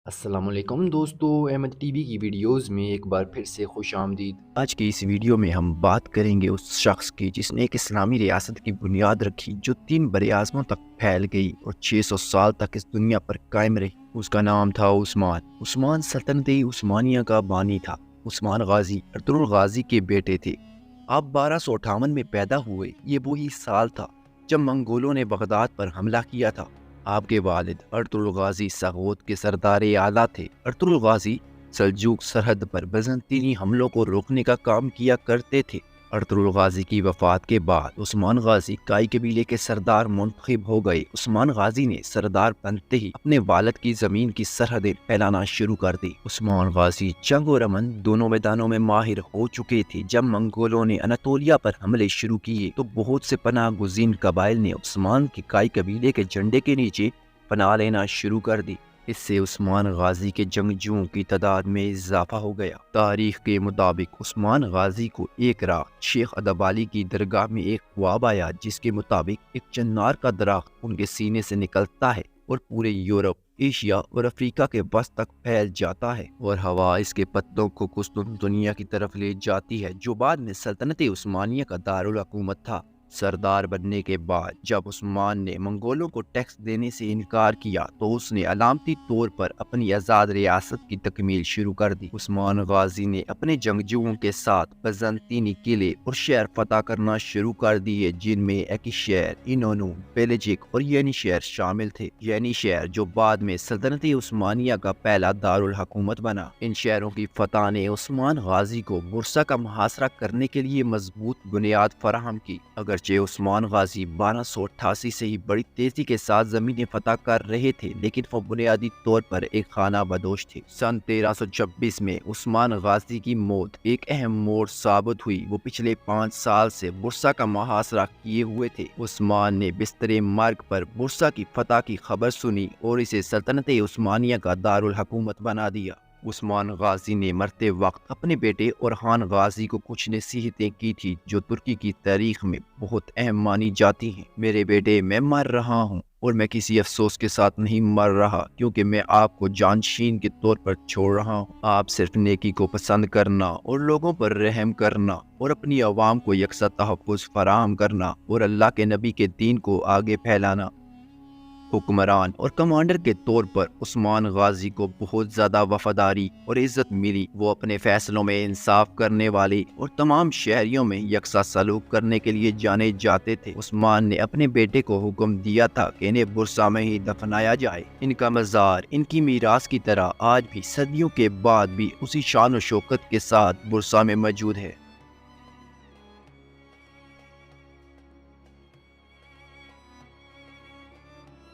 السلام علیکم دوستو، احمد ٹی وی کی ویڈیوز میں ایک بار پھر سے خوش آمدید۔ آج کی اس ویڈیو میں ہم بات کریں گے اس شخص کی جس نے ایک اسلامی ریاست کی بنیاد رکھی جو 3 براعظموں تک پھیل گئی اور 600 سال تک اس دنیا پر قائم رہی۔ اس کا نام تھا عثمان سلطنت عثمانیہ کا بانی تھا۔ عثمان غازی ارطغرل غازی کے بیٹے تھے۔ آپ 1258 میں پیدا ہوئے۔ یہ وہی سال تھا جب منگولوں نے بغداد پر حملہ کیا تھا۔ آپ کے والد ارطغرل غازی سغوت کے سردار اعلیٰ تھے۔ ارطغرل غازی سلجوق سرحد پر بیزنطینی حملوں کو روکنے کا کام کیا کرتے تھے۔ ارطغرل غازی کی وفات کے بعد عثمان غازی کائی قبیلے کے سردار منتخب ہو گئے۔ عثمان غازی نے سردار بنتے ہی اپنے والد کی زمین کی سرحدیں پھیلانا شروع کر دی۔ عثمان غازی جنگ اور امن دونوں میدانوں میں ماہر ہو چکے تھے۔ جب منگولوں نے اناطولیہ پر حملے شروع کیے تو بہت سے پناہ گزین قبائل نے عثمان کے کائی قبیلے کے جھنڈے کے نیچے پناہ لینا شروع کر دی۔ اس سے عثمان غازی کے جنگجوؤں کی تعداد میں اضافہ ہو گیا۔ تاریخ کے مطابق عثمان غازی کو ایک رات شیخ ادبالی کی درگاہ میں ایک خواب آیا جس کے مطابق ایک چنار کا درخت ان کے سینے سے نکلتا ہے اور پورے یورپ، ایشیا اور افریقہ کے وسط تک پھیل جاتا ہے اور ہوا اس کے پتوں کو قسطنطنیہ کی طرف لے جاتی ہے جو بعد میں سلطنت عثمانیہ کا دارالحکومت تھا۔ سردار بننے کے بعد جب عثمان نے منگولوں کو ٹیکس دینے سے انکار کیا تو اس نے علامتی طور پر اپنی آزاد ریاست کی تکمیل شروع کر دی۔ عثمان غازی نے اپنے جنگجوؤں کے ساتھ بیزنطینی قلعے اور شہر فتح کرنا شروع کر دیے جن میں ایکشہر، اینونو، بیلجک اور ینی شہر شامل تھے۔ ینی شہر جو بعد میں سلطنت عثمانیہ کا پہلا دارالحکومت بنا۔ ان شہروں کی فتح نے عثمان غازی کو بورصہ کا محاصرہ کرنے کے لیے مضبوط بنیاد فراہم کی۔ اگرچہ عثمان غازی 1288 سے ہی بڑی تیزی کے ساتھ زمینیں فتح کر رہے تھے لیکن وہ بنیادی طور پر ایک خانہ بدوش تھے۔ سن 1326 میں عثمان غازی کی موت ایک اہم موڑ ثابت ہوئی۔ وہ پچھلے 5 سال سے بورصہ کا محاصرہ کیے ہوئے تھے۔ عثمان نے بستر مرگ پر بورصہ کی فتح کی خبر سنی اور اسے سلطنت عثمانیہ کا دارالحکومت بنا دیا۔ عثمان غازی نے مرتے وقت اپنے بیٹے اورحان غازی کو کچھ نصیحتیں کی تھی جو ترکی کی تاریخ میں بہت اہم مانی جاتی ہیں۔ میرے بیٹے، میں مر رہا ہوں اور میں کسی افسوس کے ساتھ نہیں مر رہا کیونکہ میں آپ کو جانشین کے طور پر چھوڑ رہا ہوں۔ آپ صرف نیکی کو پسند کرنا اور لوگوں پر رحم کرنا اور اپنی عوام کو یکساں تحفظ فراہم کرنا اور اللہ کے نبی کے دین کو آگے پھیلانا۔ حکمران اور کمانڈر کے طور پر عثمان غازی کو بہت زیادہ وفاداری اور عزت ملی۔ وہ اپنے فیصلوں میں انصاف کرنے والے اور تمام شہریوں میں یکساں سلوک کرنے کے لیے جانے جاتے تھے۔ عثمان نے اپنے بیٹے کو حکم دیا تھا کہ انہیں بورصہ میں ہی دفنایا جائے۔ ان کا مزار ان کی میراث کی طرح آج بھی صدیوں کے بعد بھی اسی شان و شوکت کے ساتھ بورصہ میں موجود ہے۔